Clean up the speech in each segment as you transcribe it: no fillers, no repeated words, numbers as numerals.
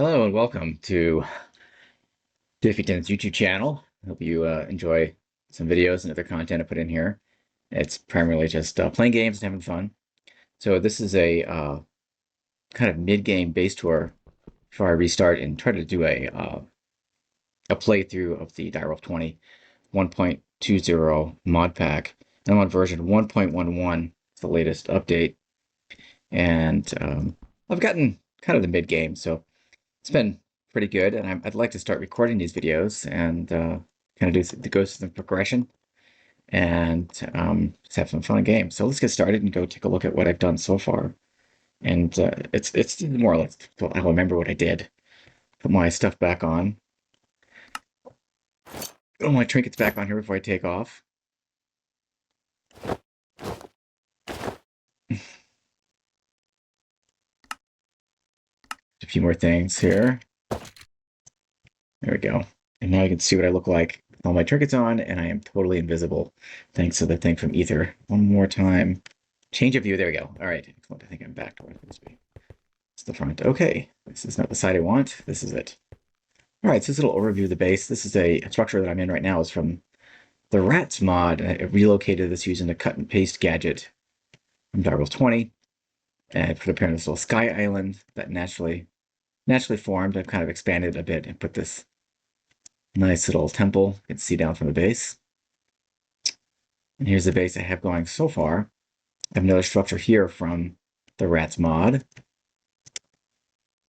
Hello and welcome to Bifington's YouTube channel. Hope you enjoy some videos and other content I put in here. It's primarily just playing games and having fun. So this is a kind of mid-game base tour before I restart and try to do a playthrough of the Direwolf20 1.20 mod pack. And I'm on version 1.11. It's the latest update, and I've gotten kind of the mid-game, so it's been pretty good, and I'd like to start recording these videos and kind of go through the progression and just have some fun in games. So let's get started and go take a look at what I've done so far. And it's more or less, well, I'll remember what I did. Put my stuff back on. Put my trinkets back on here before I take off. A few more things here. There we go. And now you can see what I look like with all my trinkets on, and I am totally invisible thanks to the thing from Ether. One more time. Change of view. There we go. All right. Excellent. I think I'm back to where I'm supposed to be. It's the front. Okay. This is not the side I want. This is it. All right. So this little overview of the base. This is a structure that I'm in right now. Is from the Rats mod. I relocated this using the cut and paste gadget from Direwolf20. And I put up here on this little sky island that naturally formed. I've kind of expanded a bit and put this nice little temple you can see down from the base. And here's the base I have going so far. I have another structure here from the Rats mod.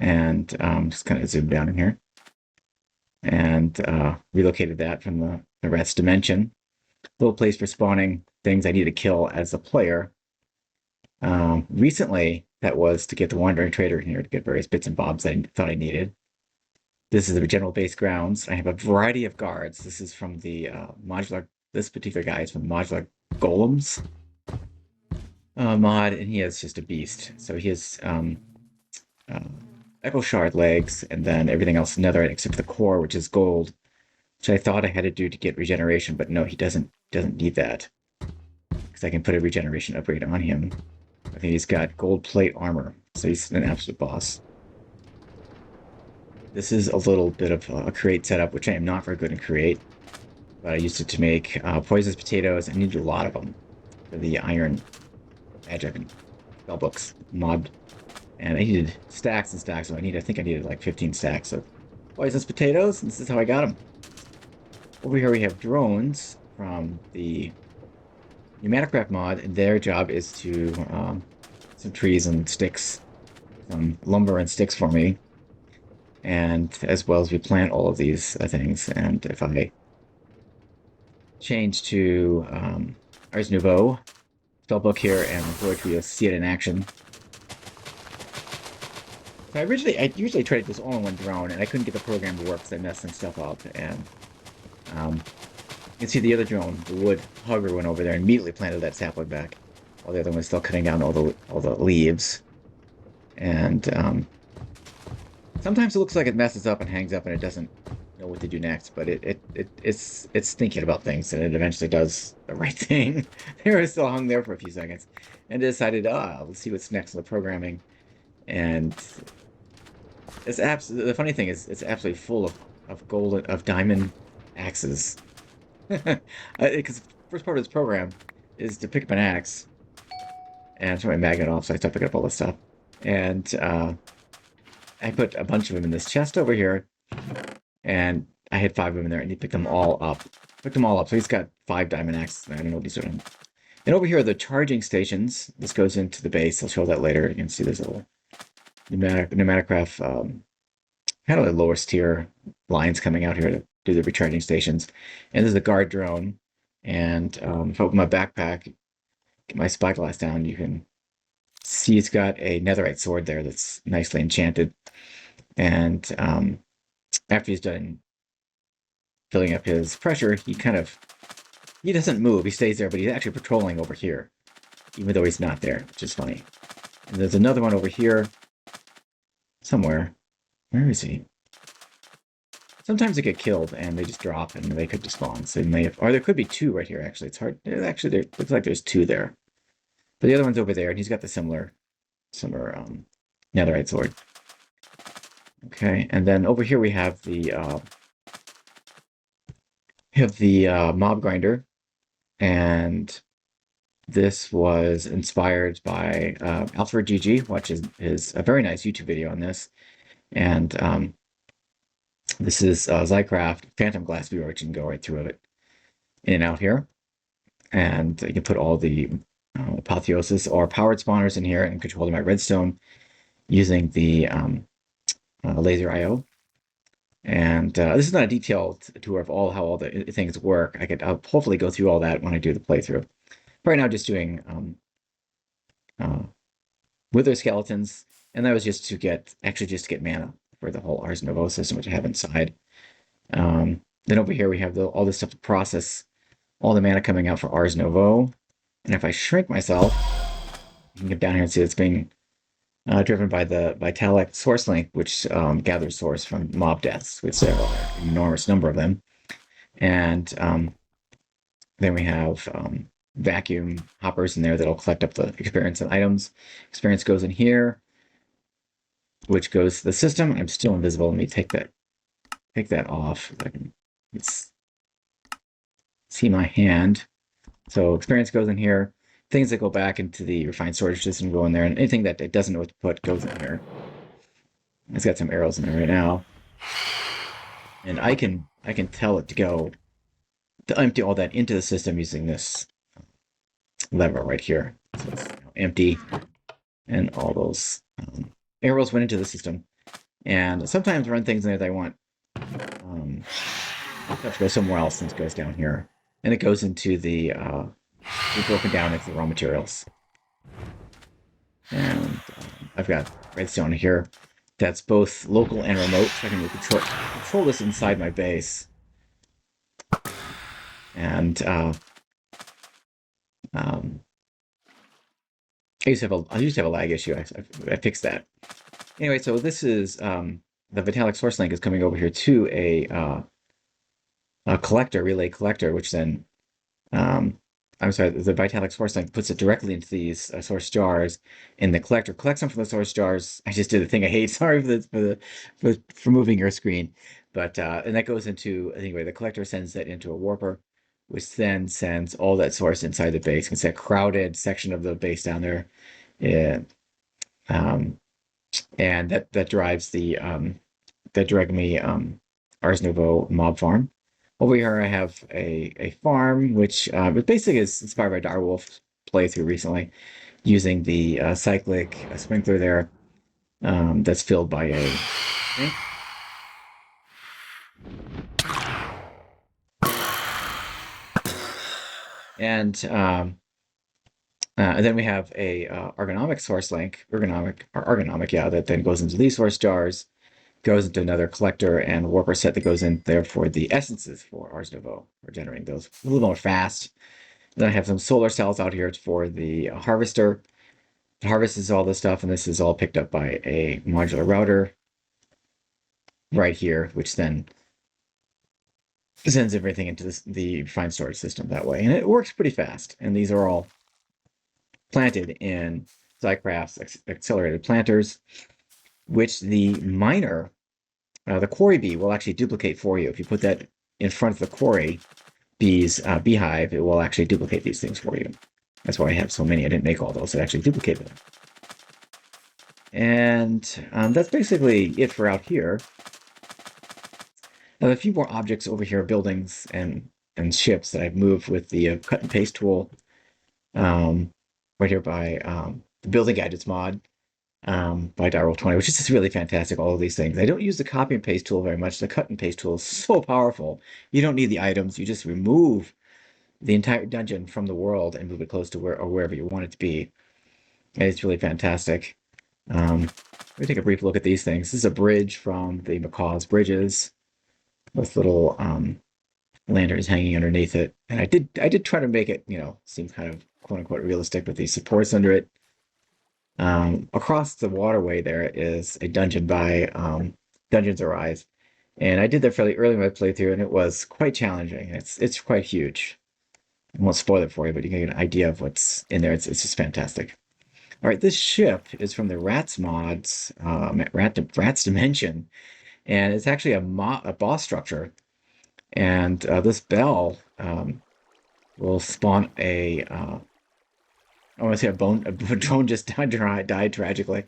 And just kind of zoom down in here. And relocated that from the Rats dimension. Little place for spawning things I need to kill as a player. Recently, that was to get the Wandering Trader in here to get various bits and bobs I thought I needed. This is the general base grounds. I have a variety of guards. This is from the modular. This particular guy is from Modular Golems mod, and he is just a beast. So he has Echo Shard legs, and then everything else netherite except for the core, which is gold, which I thought I had to do to get regeneration, but no, he doesn't need that because I can put a regeneration upgrade on him. I think he's got gold plate armor, so he's an absolute boss. This is a little bit of a create setup, which I am not very good in create, but I used it to make poisonous potatoes. I needed a lot of them for the iron magic and spellbooks mod, and I needed stacks and stacks. So I think I needed like 15 stacks of poisonous potatoes, and this is how I got them. Over here we have drones from the Pneumaticraft mod, and their job is to some trees and sticks, some lumber and sticks for me. And as well as we plant all of these things. And if I change to Ars Nouveau spellbook here and poetry, you'll see it in action. So I usually tried this all in one drone, and I couldn't get the program to work because I messed some stuff up. And you can see the other drone, the wood hugger, went over there and immediately planted that sapling back, while the other one was still cutting down all the leaves. And sometimes it looks like it messes up and hangs up and it doesn't know what to do next, but it's thinking about things, and it eventually does the right thing. They were still hung there for a few seconds and decided, let's see what's next in the programming. And the funny thing is it's absolutely full of diamond axes. Because the first part of this program is to pick up an axe, and turn my magnet off, so I start picking up all this stuff. And I put a bunch of them in this chest over here, and I had 5 of them in there, and he picked them all up. So he's got 5 diamond axes. I don't know what he's doing. And over here are the charging stations. This goes into the base. I'll show that later. You can see there's a little Pneumaticraft, kind of the lowest tier lines coming out here to do the recharging stations. And there's a guard drone. And if I open my backpack, get my spyglass down, you can see it's got a netherite sword there that's nicely enchanted. And after he's done filling up his pressure, he doesn't move. He stays there, but he's actually patrolling over here, even though he's not there, which is funny. And there's another one over here somewhere. Where is he? Sometimes they get killed and they just drop and they could despawn. So or there could be 2 right here. Actually, it's hard. Actually, there looks like there's 2 there. But the other one's over there, and he's got the similar netherite sword. Okay, and then over here we have the mob grinder, and this was inspired by Alfred GG, which is a very nice YouTube video on this. And this is Zycraft Phantom Glass Viewer, which you can go right through it in and out here. And you can put all the apotheosis or powered spawners in here and control them at redstone using the laser IO. And this is not a detailed tour of how all the things work. I'll hopefully go through all that when I do the playthrough. Right now, just doing wither skeletons, and that was just to get mana for the whole Ars Novo system, which I have inside. Then over here we have all this stuff to process all the mana coming out for Ars Novo. And if I shrink myself, you can get down here and see it's being driven by the Vitalik source link, which gathers source from mob deaths, which there are an enormous number of them. And then we have vacuum hoppers in there that'll collect up the experience and items. Experience goes in here, which goes to the system. I'm still invisible. Let me take that off. I can see my hand. So experience goes in here. Things that go back into the refined storage system go in there, and anything that it doesn't know what to put goes in here. It's got some arrows in there right now, and I can tell it to empty all that into the system using this lever right here. So it's empty, and all those arrows went into the system. And sometimes run things in there that I want to go somewhere else, since it goes down here, and it goes into the broken down into the raw materials. And I've got redstone here that's both local and remote, so I can control this inside my base. And I used to have a lag issue. I fixed that. Anyway, so this is the Vitalik source link is coming over here to a relay collector, which then I'm sorry, the Vitalik source link puts it directly into these source jars, and the collector collects them from the source jars. I just did the thing I hate. Sorry for moving your screen, but and that goes into, anyway, the collector sends that into a warper, which then sends all that source inside the base. It's a crowded section of the base down there, and that drives the Ars Novo mob farm. Over here, I have a farm, which basically is inspired by Direwolf playthrough recently, using the cyclic sprinkler there that's filled by a. And then we have a ergonomic source link, yeah, that then goes into these source jars, goes into another collector and warper set that goes in there for the essences for Ars Novo. We're generating those a little more fast. Then I have some solar cells out here for the harvester. It harvests all this stuff, and this is all picked up by a modular router right here, which then sends everything into the refined storage system that way. And it works pretty fast. And these are all planted in Zycraft's accelerated planters, which the miner, the quarry bee, will actually duplicate for you. If you put that in front of the quarry bee's beehive, it will actually duplicate these things for you. That's why I have so many. I didn't make all those. It actually duplicated them. And that's basically it for out here. I have a few more objects over here, buildings and ships that I've moved with the cut and paste tool right here by the building gadgets mod by Direwolf20, which is just really fantastic, all of these things. I don't use the copy and paste tool very much. The cut and paste tool is so powerful. You don't need the items. You just remove the entire dungeon from the world and move it close to wherever you want it to be. And it's really fantastic. Let me take a brief look at these things. This is a bridge from the Macaw's Bridges with little lanterns hanging underneath it. And I did try to make it, seem kind of quote unquote realistic with these supports under it. Across the waterway there is a dungeon by Dungeons Arise, and I did that fairly early in my playthrough, and it was quite challenging. It's quite huge. I won't spoil it for you, but you can get an idea of what's in there. It's just fantastic. All right, this ship is from the Rats mods, Rats Dimension, and it's actually a boss structure. And this bell will spawn I want to say a drone just died tragically.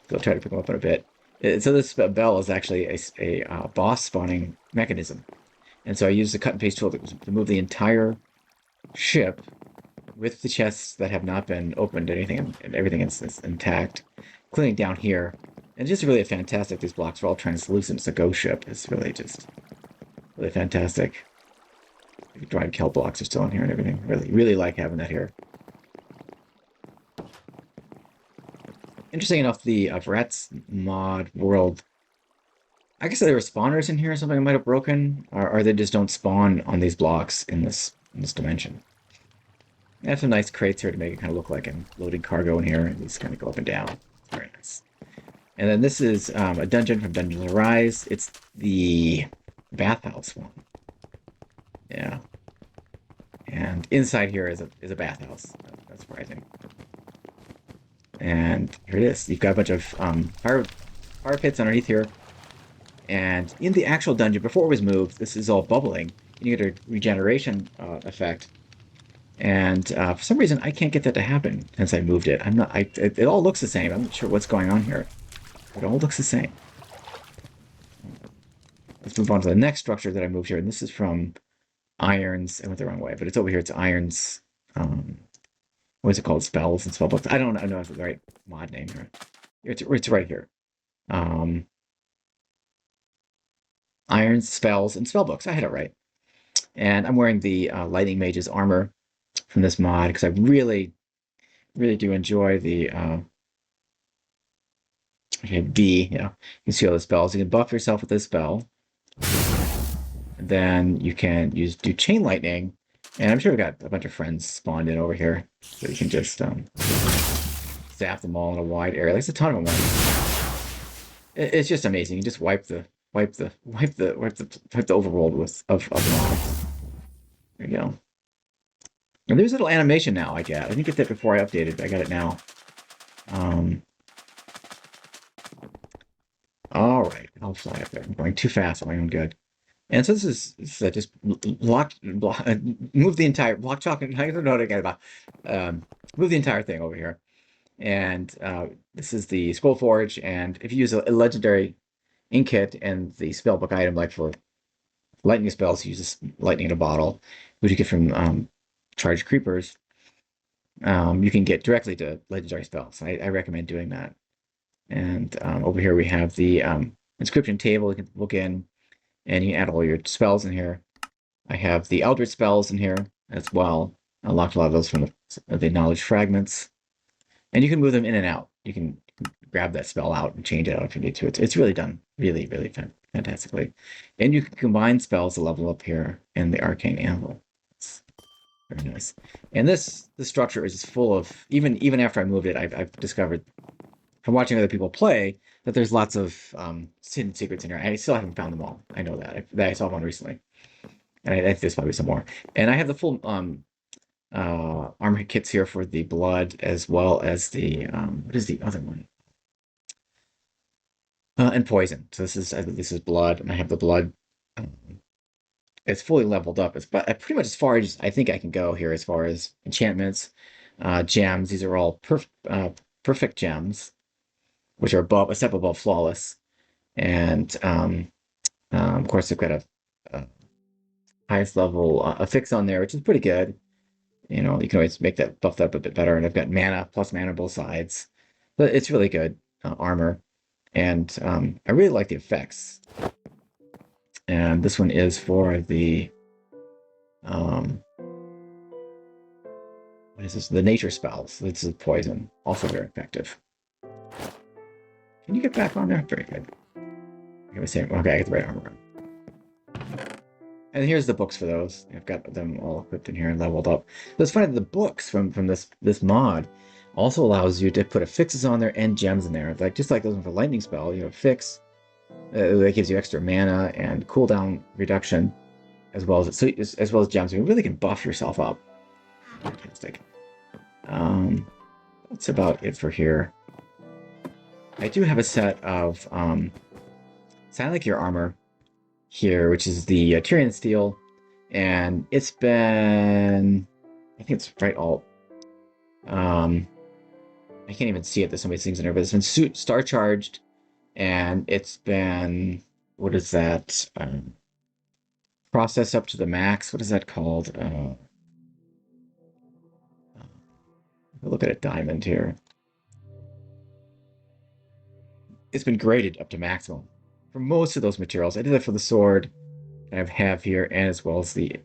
So I'll try to pick him up in a bit. So this bell is actually a boss spawning mechanism. And so I use the cut and paste tool to move the entire ship with the chests that have not been opened, and everything is intact, including down here. And just really fantastic. These blocks are all translucent. It's a ghost ship. It's really just really fantastic. Dried kelp blocks are still in here and everything. Really, really like having that here. Interesting enough, the Rats mod world, I guess there were spawners in here or something I might have broken, or they just don't spawn on these blocks in this dimension. I have some nice crates here to make it kind of look like I'm loading cargo in here, and these kind of go up and down. It's very nice. And then this is a dungeon from Dungeons Arise. It's the bathhouse one. Yeah. And inside here is a bathhouse. That's surprising. And here it is. You've got a bunch of fire pits underneath here. And in the actual dungeon, before it was moved, this is all bubbling. You get a regeneration effect. And for some reason, I can't get that to happen since I moved it. It all looks the same. I'm not sure what's going on here. It all looks the same. Let's move on to the next structure that I moved here. And this is from Irons. I went the wrong way, but it's over here. It's Irons. What is it called? Spells and spellbooks. I don't know if it's the right mod name here. It's right here. Irons, spells, and spellbooks. I had it right. And I'm wearing the Lightning Mage's armor from this mod because I really, really do enjoy the B. You can see all the spells. You can buff yourself with this spell. And then you can do chain lightning. And I'm sure we've got a bunch of friends spawned in over here, so you can just zap them all in a wide area. There's a ton of them. It's just amazing. You just wipe the overworld of mobs. There you go. And there's a little animation now I get. I didn't get that before I updated, but I got it now. All right, I'll fly up there. I'm going too fast on my own good. And so this is just move the entire block chalk. I don't know what I get about. Move the entire thing over here. And this is the Scroll Forge. And if you use a legendary ink kit and the spellbook item, like for lightning spells, use this lightning in a bottle, which you get from charged creepers. You can get directly to legendary spells. I recommend doing that. And over here we have the inscription table. You can look in. And you add all your spells in here. I have the Eldritch spells in here as well. I unlocked a lot of those from the knowledge fragments. And you can move them in and out. You can grab that spell out and change it out if you need to. It's really done really, really fantastically. And you can combine spells to level up here in the Arcane Anvil. It's very nice. And this structure is full of, even after I moved it, I've discovered from watching other people play that there's lots of hidden secrets in here. I still haven't found them all. I know that. I saw one recently. And I think there's probably some more. And I have the full armor kits here for the blood, as well as the, what is the other one? And poison. So this is blood, and I have the blood. It's fully leveled up. It's pretty much as far as I think I can go here as far as enchantments, gems. These are all perfect gems, which are a step above flawless. And of course, I've got a highest level affix on there, which is pretty good. You know, you can always make that buff that up a bit better. And I've got mana plus mana both sides, but it's really good armor. And I really like the effects. And this one is for the what is this? The nature spells. This is poison, also very effective. Can you get back on there? Very good. Okay, I get the right armor on. And here's the books for those. I've got them all equipped in here and leveled up. So it's funny that the books from this mod also allows you to put affixes on there and gems in there. Like just like those for lightning spell, you know, fix that gives you extra mana and cooldown reduction, as well as gems. You really can buff yourself up. Fantastic. that's about it for here. I do have a set of Silent Gear armor here, which is the Tyrian steel, and it's been, I think it's right alt. I can't even see it. There's so many things in there, but it's been star charged, and it's been, what is that? Processed up to the max. What is that called? Look at a diamond here. It's been graded up to maximum for most of those materials. I did that for the sword I have here, and as well as the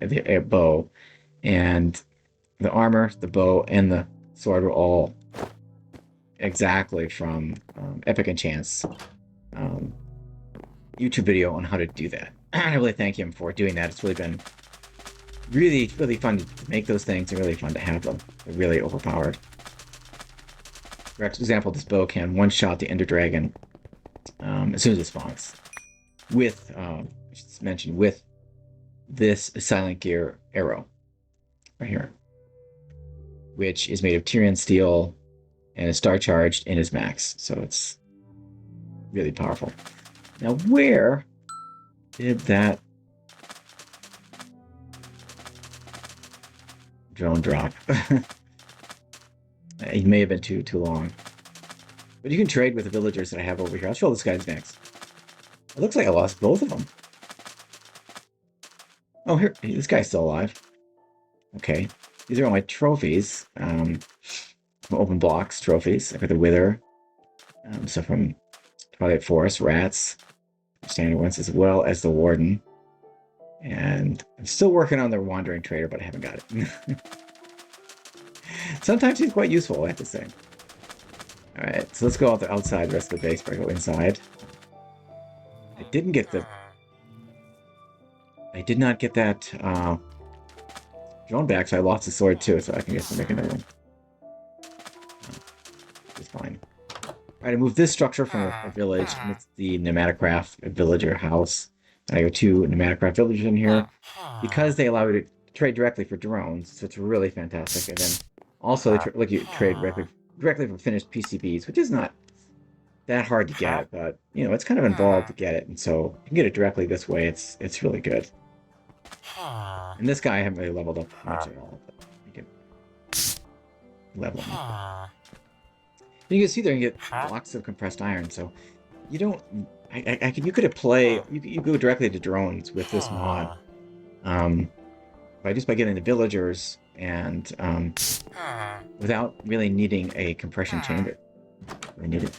bow, and the armor, the bow, and the sword were all exactly from Epic Enchant's YouTube video on how to do that. I really thank him for doing that. It's really been really, really fun to make those things and really fun to have them. They're really overpowered. For example, this bow can one-shot the Ender Dragon as soon as it spawns. With, I should mention, with this Silent Gear arrow right here, which is made of Tyrian steel and is star charged and is max, so it's really powerful. Now, where did that drone drop? It may have been too long. But you can trade with the villagers that I have over here. I'll show this guy's next. It looks like I lost both of them. Oh, here, this guy's still alive. Okay, these are all my trophies. Open blocks trophies. I got the Wither. So from Twilight Forest, rats, standard ones, as well as the Warden. And I'm still working on the Wandering Trader, but I haven't got it. Sometimes he's quite useful, I have to say. Alright, so let's go outside the rest of the base before I go inside. I did not get that drone back, so I lost the sword too, so I can guess make another one. It's fine. Alright, I moved this structure from a village, and it's the Pneumaticraft villager house. And I got 2 Pneumaticraft villagers in here because they allow you to trade directly for drones, so it's really fantastic. And then also they let you trade directly for finished PCBs, which is not that hard to get, but you know, it's kind of involved to get it, and so you can get it directly this way. It's really good. And this guy I haven't really leveled up much at all, but you can level him up. You can see there you get blocks of compressed iron, so you don't. You could play. You go directly to drones with this mod, by getting the villagers and without really needing a compression chamber. We need it.